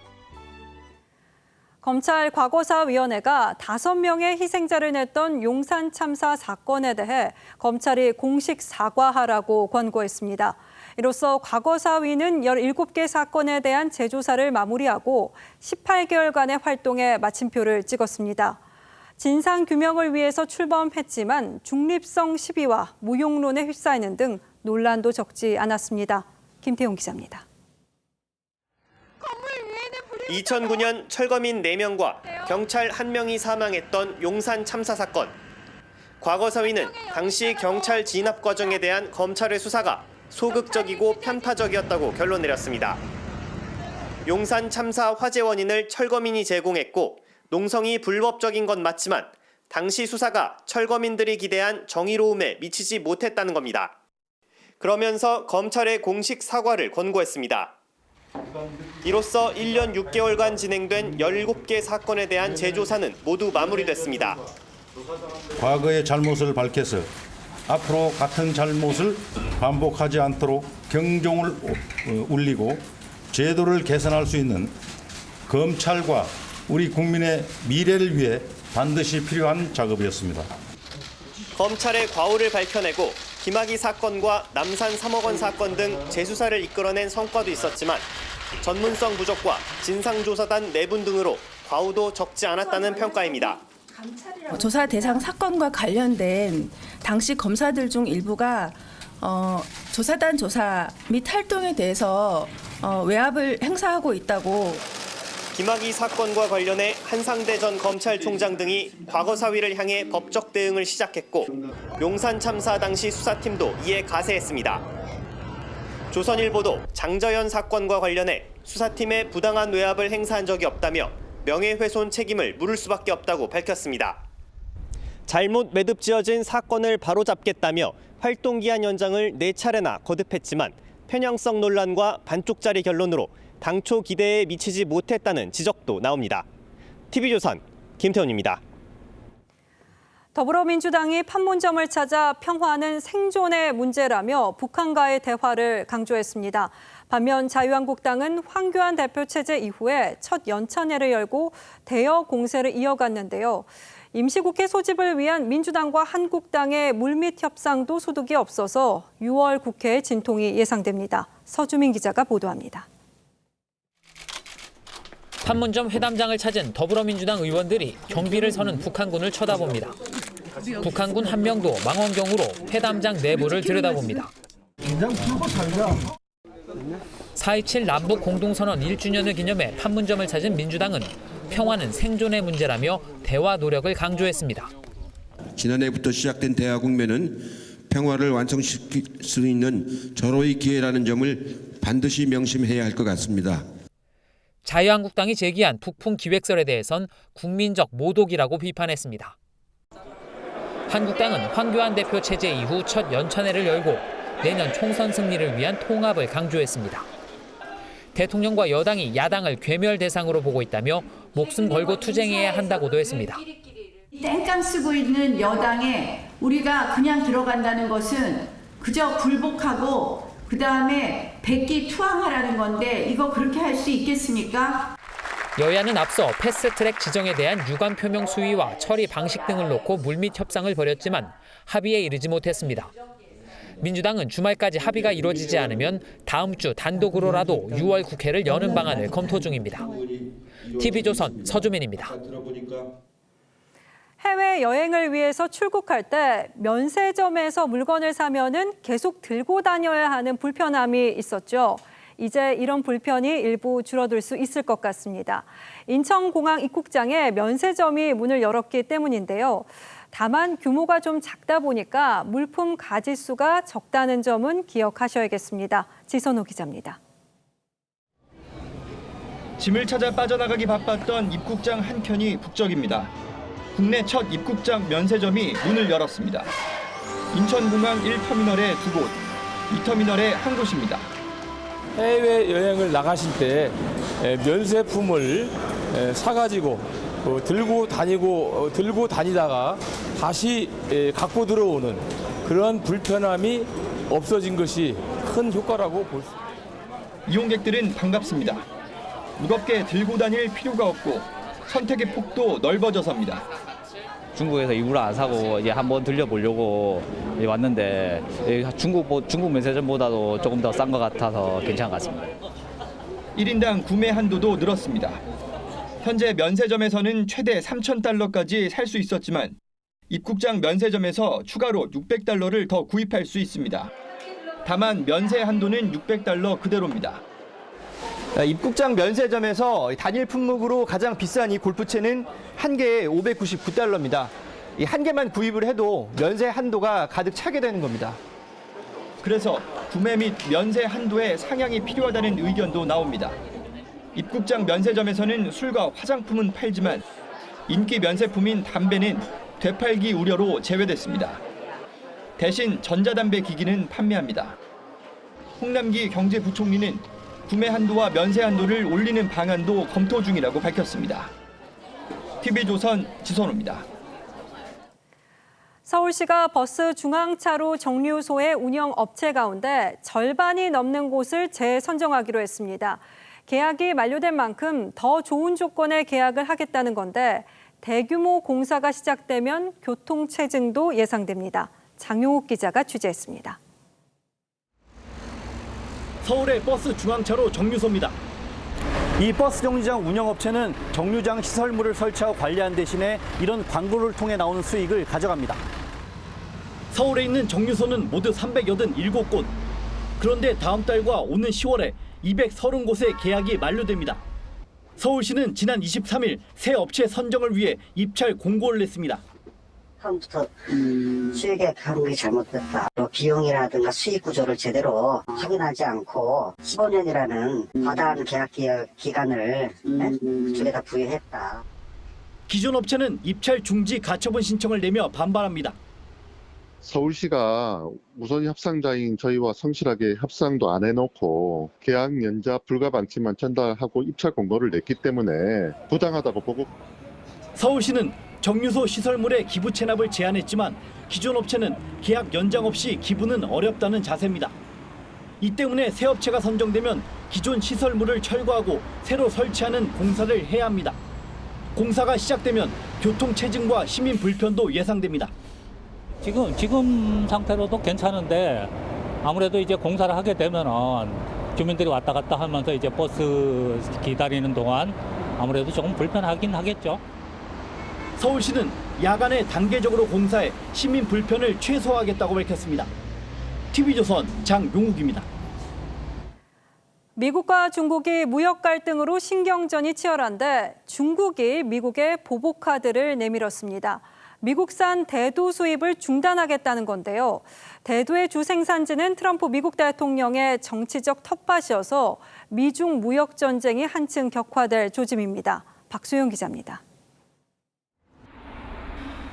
검찰 과거사위원회가 5명의 희생자를 냈던 용산 참사 사건에 대해 검찰이 공식 사과하라고 권고했습니다. 이로써 과거사위는 17개 사건에 대한 재조사를 마무리하고 18개월간의 활동에 마침표를 찍었습니다. 진상규명을 위해서 출범했지만 중립성 시비와 무용론에 휩싸이는 등 논란도 적지 않았습니다. 김태용 기자입니다. 2009년 철거민 4명과 경찰 1명이 사망했던 용산 참사 사건. 과거사위는 당시 경찰 진압 과정에 대한 검찰의 수사가 소극적이고 편파적이었다고 결론 내렸습니다. 용산 참사 화재 원인을 철거민이 제공했고 농성이 불법적인 건 맞지만 당시 수사가 철거민들이 기대한 정의로움에 미치지 못했다는 겁니다. 그러면서 검찰의 공식 사과를 권고했습니다. 이로써 1년 6개월간 진행된 17개 사건에 대한 재조사는 모두 마무리됐습니다. 과거의 잘못을 밝혀서 앞으로 같은 잘못을 반복하지 않도록 경종을 울리고 제도를 개선할 수 있는 검찰과 우리 국민의 미래를 위해 반드시 필요한 작업이었습니다. 검찰의 과오를 밝혀내고 김학의 사건과 남산 3억 원 사건 등 재수사를 이끌어낸 성과도 있었지만 전문성 부족과 진상조사단 내분 등으로 과오도 적지 않았다는 평가입니다. 조사 대상 사건과 관련된 당시 검사들 중 일부가 조사단 조사 및 활동에 대해서 외압을 행사하고 있다고. 김학의 사건과 관련해 한상대 전 검찰총장 등이 과거사위를 향해 법적 대응을 시작했고 용산 참사 당시 수사팀도 이에 가세했습니다. 조선일보도 장저연 사건과 관련해 수사팀에 부당한 외압을 행사한 적이 없다며 명예훼손 책임을 물을 수밖에 없다고 밝혔습니다. 잘못 매듭지어진 사건을 바로잡겠다며 활동기한 연장을 4차례나 거듭했지만 편향성 논란과 반쪽짜리 결론으로 당초 기대에 미치지 못했다는 지적도 나옵니다. TV조선 김태훈입니다. 더불어민주당이 판문점을 찾아 평화는 생존의 문제라며 북한과의 대화를 강조했습니다. 반면 자유한국당은 황교안 대표 체제 이후에 첫 연찬회를 열고 대여 공세를 이어갔는데요. 임시국회 소집을 위한 민주당과 한국당의 물밑 협상도 소득이 없어서 6월 국회 진통이 예상됩니다. 서주민 기자가 보도합니다. 판문점 회담장을 찾은 더불어민주당 의원들이 경비를 서는 북한군을 쳐다봅니다. 북한군 한 명도 망원경으로 회담장 내부를 들여다봅니다. 4.27 남북 공동선언 1주년을 기념해 판문점을 찾은 민주당은 평화는 생존의 문제라며 대화 노력을 강조했습니다. 지난해부터 시작된 대화 국면은 평화를 완성시킬 수 있는 절호의 기회라는 점을 반드시 명심해야 할 것 같습니다. 자유한국당이 제기한 북풍 기획설에 대해선 국민적 모독이라고 비판했습니다. 한국당은 황교안 대표 체제 이후 첫 연찬회를 열고 내년 총선 승리를 위한 통합을 강조했습니다. 대통령과 여당이 야당을 괴멸 대상으로 보고 있다며 목숨 걸고 투쟁해야 한다고도 했습니다. 땡깡 쓰고 있는 여당에 우리가 그냥 들어간다는 것은 그저 굴복하고 그다음에 백기투항하라는 건데 이거 그렇게 할 수 있겠습니까? 여야는 앞서 패스트트랙 지정에 대한 유감 표명 수위와 처리 방식 등을 놓고 물밑 협상을 벌였지만 합의에 이르지 못했습니다. 민주당은 주말까지 합의가 이루어지지 않으면 다음 주 단독으로라도 6월 국회를 여는 방안을 검토 중입니다. TV조선 서주민입니다. 해외여행을 위해서 출국할 때 면세점에서 물건을 사면은 계속 들고 다녀야 하는 불편함이 있었죠. 이제 이런 불편이 일부 줄어들 수 있을 것 같습니다. 인천공항 입국장에 면세점이 문을 열었기 때문인데요. 다만 규모가 좀 작다 보니까 물품 가짓수가 적다는 점은 기억하셔야겠습니다. 지선호 기자입니다. 짐을 찾아 빠져나가기 바빴던 입국장 한켠이 북적입니다. 국내 첫 입국장 면세점이 문을 열었습니다. 인천공항 1터미널에 2곳, 2터미널에 1곳입니다. 해외여행을 나가실 때 면세품을 사가지고 들고 다니다가 다시 갖고 들어오는 그런 불편함이 없어진 것이 큰 효과라고 볼 수 있습니다. 이용객들은 반갑습니다. 무겁게 들고 다닐 필요가 없고 선택의 폭도 넓어져서입니다. 중국에서 일부러 안 사고 이제 한번 들려보려고 왔는데 중국 면세점보다도 조금 더 싼 것 같아서 괜찮은 것 같습니다. 1인당 구매 한도도 늘었습니다. 현재 면세점에서는 최대 3,000달러까지 살 수 있었지만 입국장 면세점에서 추가로 600달러를 더 구입할 수 있습니다. 다만 면세 한도는 600달러 그대로입니다. 입국장 면세점에서 단일 품목으로 가장 비싼 이 골프채는 한 개에 599달러입니다. 이 한 개만 구입을 해도 면세 한도가 가득 차게 되는 겁니다. 그래서 구매 및 면세 한도의 상향이 필요하다는 의견도 나옵니다. 입국장 면세점에서는 술과 화장품은 팔지만 인기 면세품인 담배는 되팔기 우려로 제외됐습니다. 대신 전자담배 기기는 판매합니다. 홍남기 경제부총리는 구매 한도와 면세 한도를 올리는 방안도 검토 중이라고 밝혔습니다. TV조선 지선호입니다. 서울시가 버스 중앙차로 정류소의 운영 업체 가운데 절반이 넘는 곳을 재선정하기로 했습니다. 계약이 만료된 만큼 더 좋은 조건의 계약을 하겠다는 건데 대규모 공사가 시작되면 교통 체증도 예상됩니다. 장용욱 기자가 취재했습니다. 서울의 버스 중앙차로 정류소입니다. 이 버스 정류장 운영업체는 정류장 시설물을 설치하고 관리하는 대신에 이런 광고를 통해 나오는 수익을 가져갑니다. 서울에 있는 정류소는 모두 387곳. 그런데 다음 달과 오는 10월에 230곳의 계약이 만료됩니다. 서울시는 지난 23일 새 업체 선정을 위해 입찰 공고를 냈습니다. 처음부터 수익에 한 게 잘못됐다. 비용이라든가 수익 구조를 제대로 확인하지 않고 15년이라는 과다한 계약 기간을 그쪽에다 부여했다. 기존 업체는 입찰 중지 가처분 신청을 내며 반발합니다. 서울시가 우선 협상자인 저희와 성실하게 협상도 안 해놓고 계약 연자 불가 방침만 전달하고 입찰 공고를 냈기 때문에 부당하다고 보고. 서울시는 정류소 시설물의 기부 체납을 제한했지만 기존 업체는 계약 연장 없이 기부는 어렵다는 자세입니다. 이 때문에 새 업체가 선정되면 기존 시설물을 철거하고 새로 설치하는 공사를 해야 합니다. 공사가 시작되면 교통 체증과 시민 불편도 예상됩니다. 지금 상태로도 괜찮은데 아무래도 이제 공사를 하게 되면은 주민들이 왔다 갔다 하면서 이제 버스 기다리는 동안 아무래도 조금 불편하긴 하겠죠. 서울시는 야간에 단계적으로 공사해 시민 불편을 최소화하겠다고 밝혔습니다. TV조선 장용욱입니다. 미국과 중국이 무역 갈등으로 신경전이 치열한데 중국이 미국에 보복카드를 내밀었습니다. 미국산 대두 수입을 중단하겠다는 건데요. 대두의 주 생산지는 트럼프 미국 대통령의 정치적 텃밭이어서 미중 무역 전쟁이 한층 격화될 조짐입니다. 박소영 기자입니다.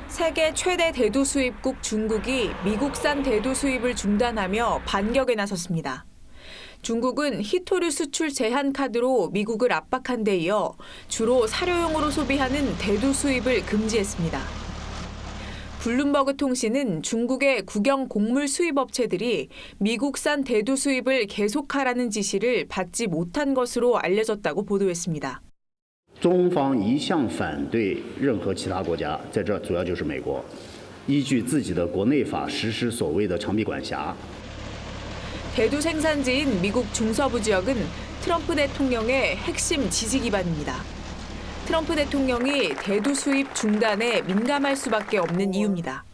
세계 최대 대두 수입국 중국이 미국산 대두 수입을 중단하며 반격에 나섰습니다. 중국은 희토류 수출 제한 카드로 미국을 압박한 데 이어 주로 사료용으로 소비하는 대두 수입을 금지했습니다. 블룸버그 통신은 중국의 국영 곡물 수입 업체들이 미국산 대두 수입을 계속하라는 지시를 받지 못한 것으로 알려졌다고 보도했습니다. 中方一向反对任何其他国家，在这主要就是美国，依据自己的国内法实施所谓的长臂管辖。 대두 생산지인 미국 중서부 지역은 트럼프 대통령의 핵심 지지 기반입니다. 트럼프 대통령이 대두 수입 중단에 민감할 수밖에 없는 이유입니다.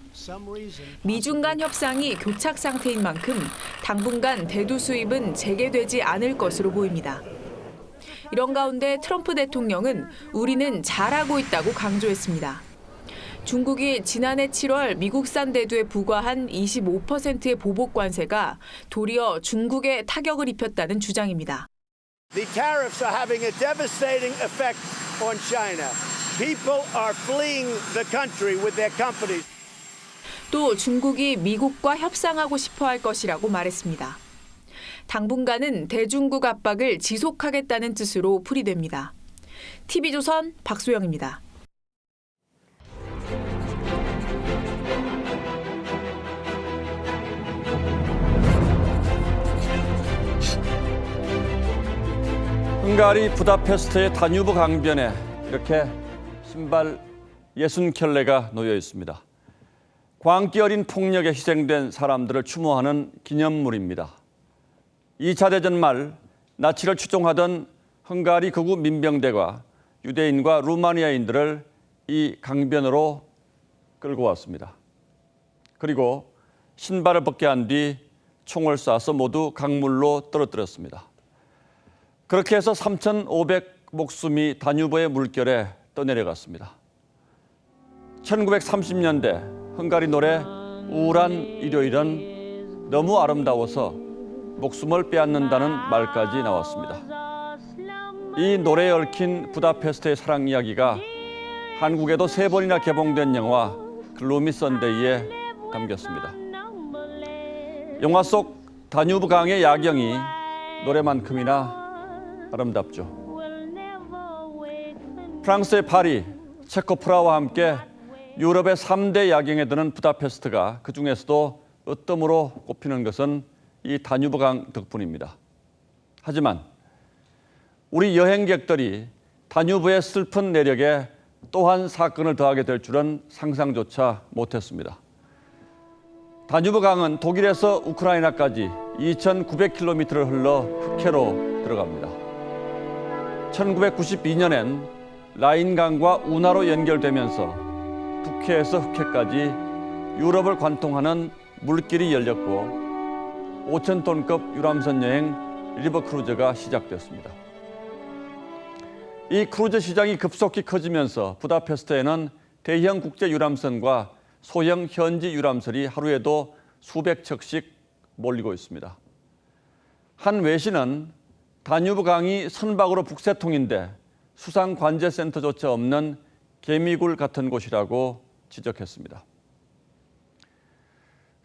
미중 간 협상이 교착 상태인 만큼 당분간 대두 수입은 재개되지 않을 것으로 보입니다. 이런 가운데 트럼프 대통령은 우리는 잘하고 있다고 강조했습니다. 중국이 지난해 7월 미국산 대두에 부과한 25%의 보복 관세가 도리어 중국에 타격을 입혔다는 주장입니다. The tariffs are having a devastating effect on China. People are fleeing the country with their companies. 또 중국이 미국과 협상하고 싶어 할 것이라고 말했습니다. 당분간은 대중국 압박을 지속하겠다는 뜻으로 풀이됩니다. TV조선 박소영입니다. 헝가리 부다페스트의 다뉴브 강변에 이렇게 신발 60켤레가 놓여 있습니다. 광기 어린 폭력에 희생된 사람들을 추모하는 기념물입니다. 2차 대전 말 나치를 추종하던 헝가리 극우 민병대가 유대인과 루마니아인들을 이 강변으로 끌고 왔습니다. 그리고 신발을 벗게 한 뒤 총을 쏴서 모두 강물로 떨어뜨렸습니다. 그렇게 해서 3,500 목숨이 다뉴브의 물결에 떠내려갔습니다. 1930년대 헝가리 노래 우울한 일요일은 너무 아름다워서 목숨을 빼앗는다는 말까지 나왔습니다. 이 노래에 얽힌 부다페스트의 사랑 이야기가 한국에도 3번이나 개봉된 영화 글루미 선데이에 담겼습니다. 영화 속 다뉴브 강의 야경이 노래만큼이나 아름답죠. 프랑스의 파리, 체코 프라하와 함께 유럽의 3대 야경에 드는 부다페스트가 그중에서도 으뜸으로 꼽히는 것은 이 다뉴브 강 덕분입니다. 하지만 우리 여행객들이 다뉴브의 슬픈 내력에 또 한 사건을 더하게 될 줄은 상상조차 못했습니다. 다뉴브 강은 독일에서 우크라이나까지 2,900km를 흘러 흑해로 들어갑니다. 1992년엔 라인강과 운하로 연결되면서 북해에서 흑해까지 유럽을 관통하는 물길이 열렸고 5,000톤급 유람선 여행 리버 크루즈가 시작됐습니다. 이 크루즈 시장이 급속히 커지면서 부다페스트에는 대형 국제 유람선과 소형 현지 유람선이 하루에도 수백 척씩 몰리고 있습니다. 한 외신은 다뉴브 강이 선박으로 북새통인데 수상관제센터조차 없는 개미굴 같은 곳이라고 지적했습니다.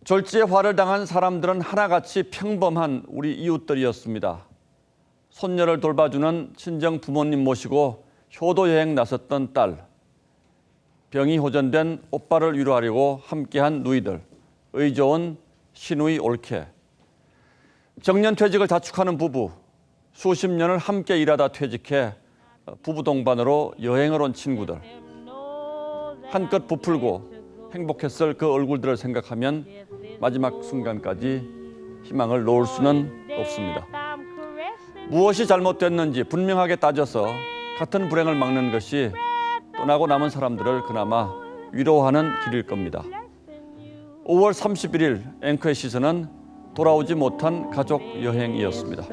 졸지에 화를 당한 사람들은 하나같이 평범한 우리 이웃들이었습니다. 손녀를 돌봐주는 친정 부모님 모시고 효도 여행 나섰던 딸, 병이 호전된 오빠를 위로하려고 함께한 누이들, 의 좋은 시누이 올케, 정년퇴직을 자축하는 부부, 수십 년을 함께 일하다 퇴직해 부부 동반으로 여행을 온 친구들, 한껏 부풀고 행복했을 그 얼굴들을 생각하면 마지막 순간까지 희망을 놓을 수는 없습니다. 무엇이 잘못됐는지 분명하게 따져서 같은 불행을 막는 것이 떠나고 남은 사람들을 그나마 위로하는 길일 겁니다. 5월 31일 앵커의 시선은 돌아오지 못한 가족 여행이었습니다.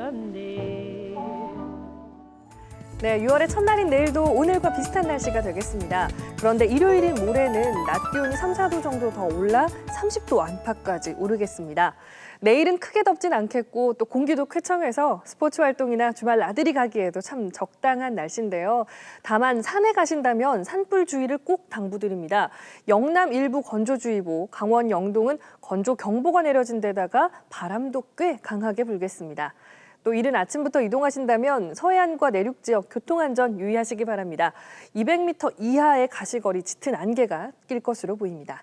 네, 6월의 첫날인 내일도 오늘과 비슷한 날씨가 되겠습니다. 그런데 일요일인 모레는 낮 기온이 3, 4도 정도 더 올라 30도 안팎까지 오르겠습니다. 내일은 크게 덥진 않겠고 또 공기도 쾌청해서 스포츠 활동이나 주말 나들이 가기에도 참 적당한 날씨인데요. 다만 산에 가신다면 산불 주의를 꼭 당부드립니다. 영남 일부 건조주의보, 강원 영동은 건조경보가 내려진 데다가 바람도 꽤 강하게 불겠습니다. 또 이른 아침부터 이동하신다면 서해안과 내륙 지역 교통안전 유의하시기 바랍니다. 200m 이하의 가시거리 짙은 안개가 낄 것으로 보입니다.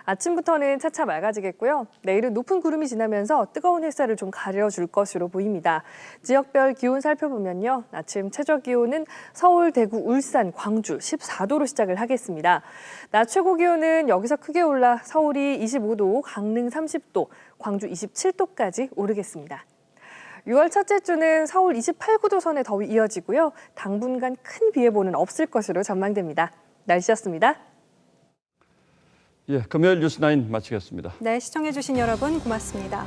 아침부터는 차차 맑아지겠고요. 내일은 높은 구름이 지나면서 뜨거운 햇살을 좀 가려줄 것으로 보입니다. 지역별 기온 살펴보면요. 아침 최저 기온은 서울, 대구, 울산, 광주 14도로 시작을 하겠습니다. 낮 최고 기온은 여기서 크게 올라 서울이 25도, 강릉 30도, 광주 27도까지 오르겠습니다. 6월 첫째 주는 서울 28~9도 선의 더위 이어지고요. 당분간 큰 비 예보는 없을 것으로 전망됩니다. 날씨였습니다. 예, 금요일 뉴스9 마치겠습니다. 네, 시청해주신 여러분 고맙습니다.